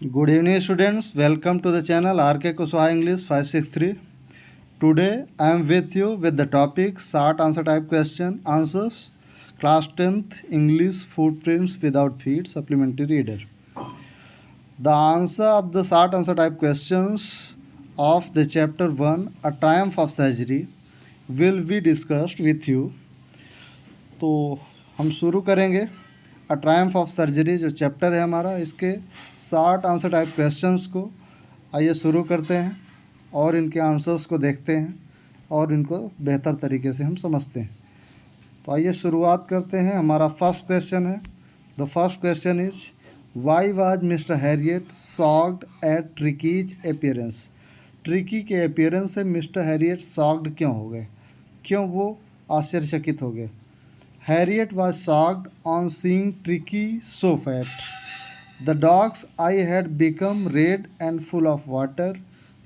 Good evening, students. Welcome to the channel RK Kushwaha English 563. Today I am with you with the topic short answer type question answers class 10th English footprints without feet supplementary reader. The answer of the short answer type questions of the chapter 1 A Triumph of Surgery will be discussed with you. तो हम शुरू करेंगे अ Triumph of surgery जो chapter है हमारा, इसके short answer type questions को आइए शुरू करते हैं और इनके आंसर्स को देखते हैं और इनको बेहतर तरीके से हम समझते हैं। तो आइए शुरुआत करते हैं। हमारा फर्स्ट क्वेश्चन है, the first question is why was mister Herriot shocked eight ट्रिकीज appearance. Tricky के अपीयरेंस से मिस्टर हैरियट शॉक्ड क्यों हो गए, क्यों वो आश्चर्यचकित हो गए। Harriet was shocked on seeing Tricky so fat. The dog's eye had become red and full of water.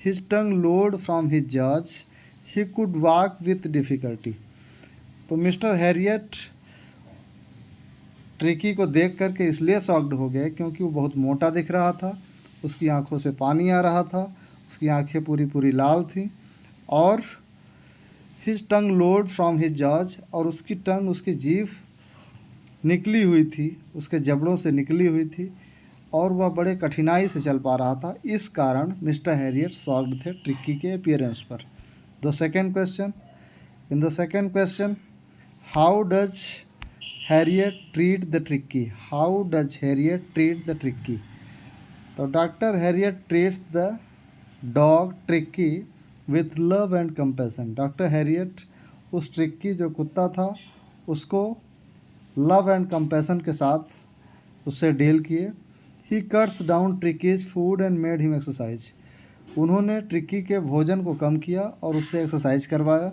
His tongue lolling from his jaws. He could walk with difficulty. तो mister Harriet tricky को देख करके इसलिए shocked हो गए क्योंकि वो बहुत मोटा दिख रहा था, उसकी आंखों से पानी आ रहा था, उसकी आंखें पूरी पूरी लाल थीं और his tongue load from his jaws, और उसकी टंग, उसकी जीभ निकली हुई थी, उसके जबड़ों से निकली हुई थी और वह बड़े कठिनाई से चल पा रहा था। इस कारण मिस्टर हैरियट शॉक्ड थे ट्रिक्की के अपीयरेंस पर। The second question, in the second question how does Herriot treat the Tricki. How does Herriot treat the Tricki. तो doctor Herriot treats the dog Tricki with love and compassion. Doctor Herriot उस Tricki जो कुत्ता था उसको love and compassion के साथ उससे deal किए। He cuts down Tricki's food and made him exercise. उन्होंने ट्रिक्की के भोजन को कम किया और उससे एक्सरसाइज करवाया।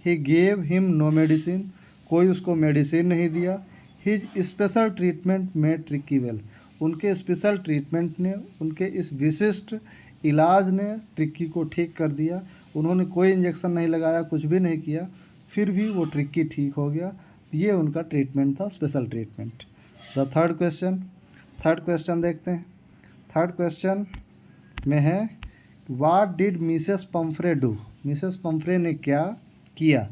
He gave him no medicine. कोई उसको मेडिसिन नहीं दिया। His special treatment made Tricki well. उनके स्पेशल ट्रीटमेंट ने, उनके इस विशिष्ट इलाज ने ट्रिक्की को ठीक कर दिया। उन्होंने कोई इंजेक्शन नहीं लगाया, कुछ भी नहीं किया, फिर भी वो ट्रिक्की ठीक हो गया। ये उनका ट्रीटमेंट था, special treatment. The third question, third question देखते हैं। थर्ड क्वेश्चन में है what did Mrs Pumphrey do. Mrs Pumphrey ने क्या किया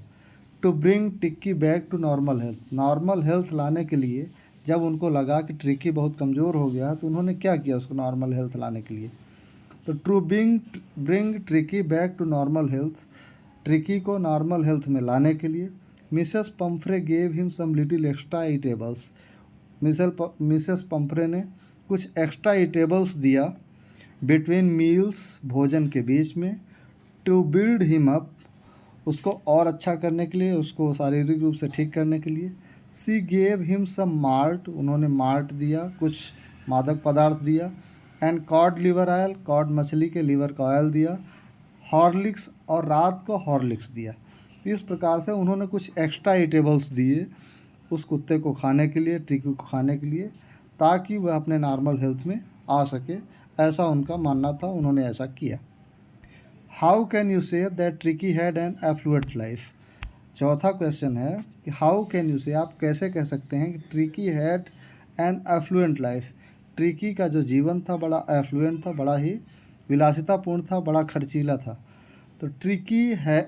to bring Tricki back to normal health. Normal health लाने के लिए जब उनको लगा कि ट्रिक्की बहुत कमज़ोर हो गया तो उन्होंने क्या किया उसको नॉर्मल हेल्थ लाने के लिए। तो to bring Tricki back to normal health, Tricki को नॉर्मल हेल्थ में लाने के लिए Mrs Pumphrey gave him some little extra eatables. Mrs Pumphrey ने कुछ एक्स्ट्रा ईटेबल्स दिया बिटवीन मील्स, भोजन के बीच में, टू बिल्ड हिम अप, उसको और अच्छा करने के लिए, उसको शारीरिक रूप से ठीक करने के लिए। She gave him some malt, उन्होंने माल्ट दिया, कुछ मादक पदार्थ दिया। And cod liver oil, cod मछली के लीवर का ऑयल दिया। हॉर्लिक्स, और रात को हॉर्लिक्स दिया। इस प्रकार से उन्होंने कुछ एक्स्ट्रा ईटेबल्स दिए उस कुत्ते को खाने के लिए, ट्रिकी को खाने के लिए, ताकि वह अपने नॉर्मल हेल्थ में आ सके। ऐसा उनका मानना था, उन्होंने ऐसा किया। How can you say that Tricki had an affluent life. चौथा क्वेश्चन है कि हाउ कैन यू से, आप कैसे कह सकते हैं कि Tricki had an affluent life. Tricki का जो जीवन था बड़ा एफ्लुएंट था, बड़ा ही विलासितापूर्ण था, बड़ा खर्चीला था। तो ट्रिकी है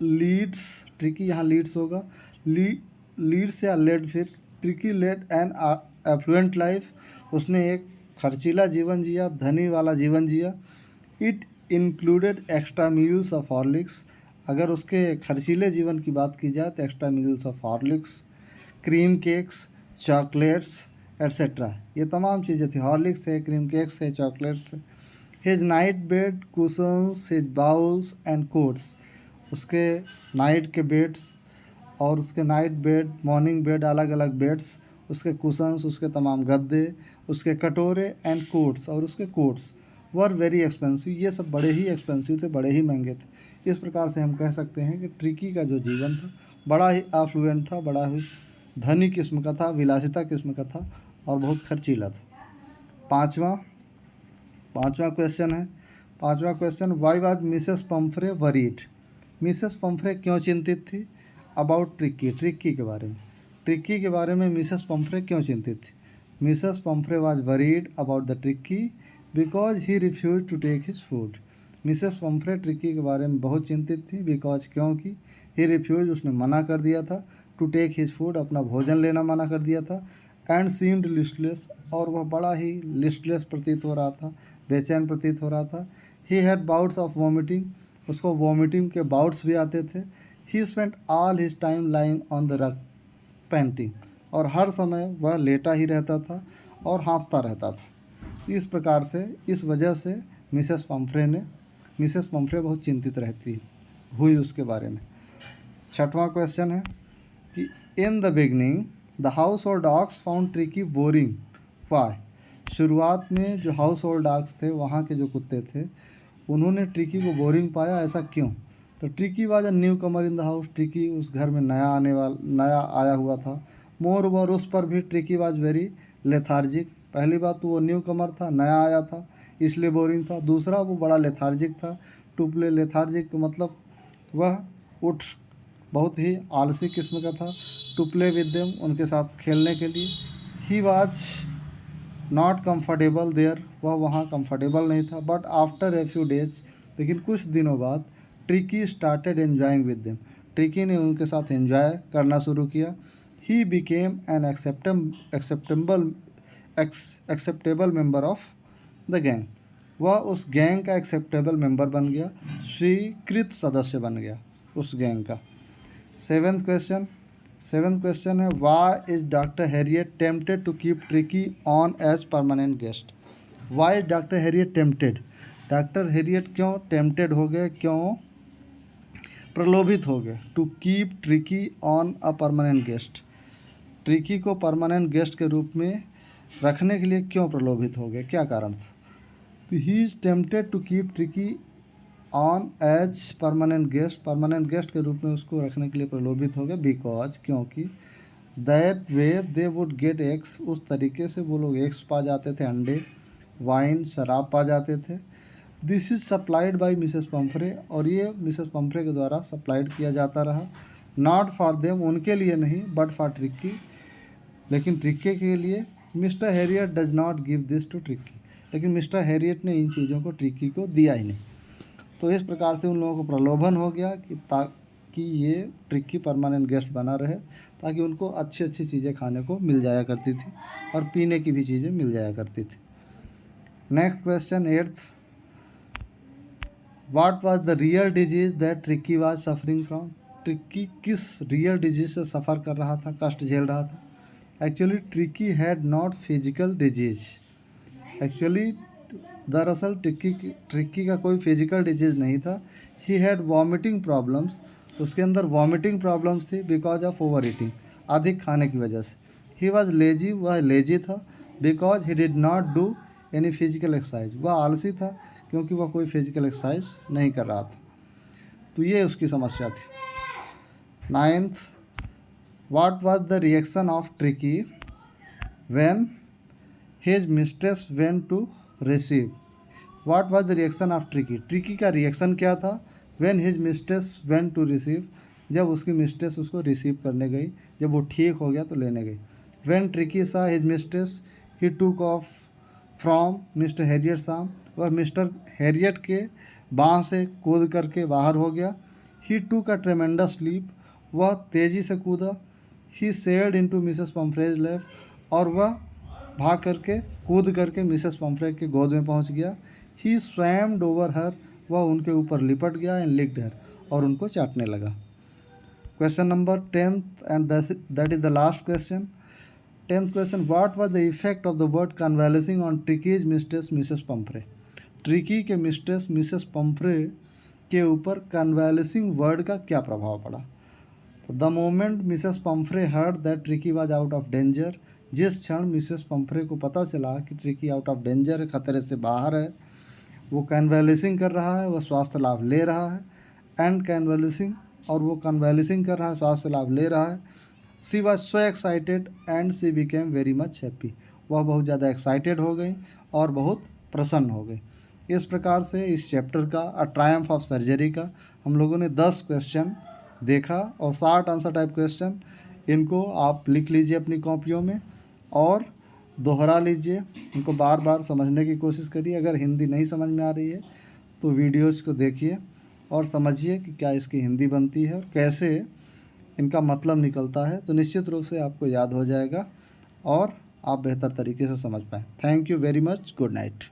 लीड्स, ट्रिकी यहाँ लीड्स होगा, लीड्स या लेड, फिर Tricki led an affluent life, उसने एक खर्चीला जीवन जिया, धनी वाला जीवन जिया। It included extra meals of Horlicks, अगर उसके खर्चीले जीवन की बात की जाए तो extra meals of Horlicks, cream cakes, chocolates etcetera, ये तमाम चीज़ें थी। हॉर्लिक्स है, क्रीम केक्स है, चॉकलेट्स है। His night bed, cushions, his bowls and coats, उसके नाइट के बेड्स और उसके नाइट बेड, मॉर्निंग बेड, अलग अलग बेड्स, उसके कुशंस, उसके तमाम गद्दे, उसके कटोरे एंड कोट्स, और उसके कोट्स वर वेरी एक्सपेंसिव, ये सब बड़े ही एक्सपेंसिव थे, बड़े ही महंगे थे। इस प्रकार से हम कह सकते हैं कि ट्रिकी का जो जीवन था बड़ा ही आफ्लुएंट था, बड़ा ही धनी किस्म का था, विलासिता किस्म का था और बहुत खर्चीला था। पाँचवा क्वेश्चन है, पाँचवा question why was Mrs Pomfrey worried. Mrs Pomfrey क्यों चिंतित थी अबाउट ट्रिक्की, ट्रिक्की के बारे में। ट्रिक्की के बारे में मिसेस पम्फ्रे क्यों चिंतित थी। Mrs Pumphrey was worried about the Tricki because he refuse to take his food. Mrs Pumphrey Tricki के बारे में बहुत चिंतित थी, बिकॉज क्योंकि ही रिफ्यूज उसने मना कर दिया था, टू टेक हिज फूड अपना भोजन लेना मना कर दिया था, एंड सीम्ड लिस्टलेस और वह बड़ा ही लिस्टलेस प्रतीत हो रहा था, बेचैन प्रतीत हो रहा था। He had bouts of vomiting, उसको वॉमिटिंग के बाउट्स भी आते थे। ही spent all his time lying on the rug painting, और हर समय वह लेटा ही रहता था और हाँफता रहता था। इस प्रकार से, इस वजह से मिसेस पम्फ्रे बहुत चिंतित रहती हुई उसके बारे में। छठवां क्वेश्चन है कि in the beginning the household dogs found Tricki boring why. शुरुआत में जो हाउस होल्ड डॉग्स थे, वहाँ के जो कुत्ते थे, उन्होंने ट्रिकी को बोरिंग पाया, ऐसा क्यों? तो tricky was a new Qamar in the house, tricky उस घर में नया आया हुआ था। मोर ओवर उस पर भी ट्रिकी वाज वेरी लेथार्जिक। पहली बात तो वो न्यू कमर था, नया आया था, इसलिए बोरिंग था। दूसरा, वो बड़ा लेथार्जिक था। टू प्ले लेथार्जिक मतलब वह उठ बहुत ही आलसी किस्म का था। टू प्ले विद देम, उनके साथ खेलने के लिए। He was not comfortable there, वह वहाँ कम्फर्टेबल नहीं था। But after a few days, लेकिन कुछ दिनों बाद, Tricki started enjoying with them, Tricki ने उनके साथ एंजॉय करना शुरू किया। He became an acceptable member of the gang, वह उस गैंग का एक्सेप्टेबल मेंबर बन गया, स्वीकृत सदस्य बन गया उस गैंग का। सेवेंथ क्वेश्चन है why is doctor Herriot tempted to keep Tricki on as permanent guest. Why is doctor Herriot tempted, doctor Herriot क्यों टेम्पटेड हो गए, क्यों प्रलोभित हो गए, to keep Tricki on a permanent guest, Tricki को परमानेंट गेस्ट के रूप में रखने के लिए क्यों प्रलोभित हो गए, क्या कारण था? तो he is tempted to keep Tricki on as permanent guest के रूप में उसको रखने के लिए प्रलोभित हो गए, बिकॉज क्योंकि that way they would get eggs, उस तरीके से वो लोग एग्स पा जाते थे, अंडे, वाइन शराब पा जाते थे। This is supplied by Mrs Pomfrey, और ये मिसेस पम्फ्रे के द्वारा सप्लाइड किया जाता रहा। नॉट फॉर देम, उनके लिए नहीं, बट फॉर ट्रिकी, लेकिन ट्रिकी के लिए। Mr Herriot does not give this to Tricki, लेकिन मिस्टर हैरियट ने इन चीज़ों को ट्रिकी को दिया ही नहीं। तो इस प्रकार से उन लोगों को प्रलोभन हो गया कि ताकि ये ट्रिकी परमानेंट गेस्ट बना रहे, ताकि उनको अच्छी अच्छी चीज़ें खाने को मिल जाया करती थी और पीने की भी चीज़ें मिल जाया करती थी। Next question, 8th, what was the real disease that Tricki was suffering from. Tricky किस रियल डिजीज़ से सफ़र कर रहा था, कष्ट झेल रहा था? Actually tricky had not physical disease, actually दरअसल ट्रिक्की का कोई फिजिकल डिजीज़ नहीं था। ही हैड वॉमिटिंग प्रॉब्लम्स, उसके अंदर वॉमिटिंग प्रॉब्लम्स थी, बिकॉज ऑफ ओवर ईटिंग, अधिक खाने की वजह से। ही वॉज लेजी, वह लेजी था, because he did not do any physical exercise, वह आलसी था क्योंकि वह कोई फिजिकल एक्सरसाइज नहीं कर रहा था। तो ये उसकी समस्या थी। 9th, what was the reaction of Tricki when his mistress went to receive. What was the reaction of Tricki, Tricki का रिएक्शन क्या था? When his mistress went to receive, जब उसकी मिस्ट्रेस उसको रिसीव करने गई, जब वो ठीक हो गया तो लेने गई। When Tricki saw his mistress he took off from mister Harriet साम, वह मिस्टर हैरियट के बाँह से कूद करके बाहर हो गया। ही टूक अ ट्रेमेंडस लीप, वह तेज़ी से कूदा। ही सेल्ड इनटू मिसेस पम्फ्रेज लैप, और वह भाग करके कूद करके मिसेस पम्फ्रे के गोद में पहुंच गया। ही स्वैम्ड ओवर हर, वह उनके ऊपर लिपट गया, एंड लिक्ड हर, और उनको चाटने लगा। Question number 10th, and that is the last question. 10th question, what was the effect of the word convalescing on Tricki's mistress Mrs Pumphrey. Tricki के मिस्ट्रेस मिसेस पम्फ्रे के ऊपर कन्वेलेसिंग वर्ड का क्या प्रभाव पड़ा? The moment Mrs Pumphrey heard that Tricki was out of danger, जिस क्षण Mrs Pomfrey को पता चला कि ट्रिकी आउट ऑफ डेंजर है, खतरे से बाहर है, वो कन्वेलेसिंग कर रहा है, वह स्वास्थ्य लाभ ले रहा है, एंड कन्वेलेसिंग, और वो कन्वेलेसिंग कर रहा है, स्वास्थ्य लाभ ले रहा है। She was so excited and she became very much happy, वह बहुत ज़्यादा एक्साइटेड हो गई और बहुत प्रसन्न हो गई। इस प्रकार से इस चैप्टर का अ ट्रायम्फ ऑफ सर्जरी का हम लोगों ने 10 क्वेश्चन देखा, और 60 आंसर टाइप क्वेश्चन, इनको आप लिख लीजिए अपनी कॉपियों में। और दोहरा लीजिए, इनको बार बार समझने की कोशिश करिए। अगर हिंदी नहीं समझ में आ रही है तो वीडियोज़ को देखिए और समझिए कि क्या इसकी हिंदी बनती है और कैसे इनका मतलब निकलता है, तो निश्चित रूप से आपको याद हो जाएगा और आप बेहतर तरीके से समझ पाएँ। Thank you very much. Good night.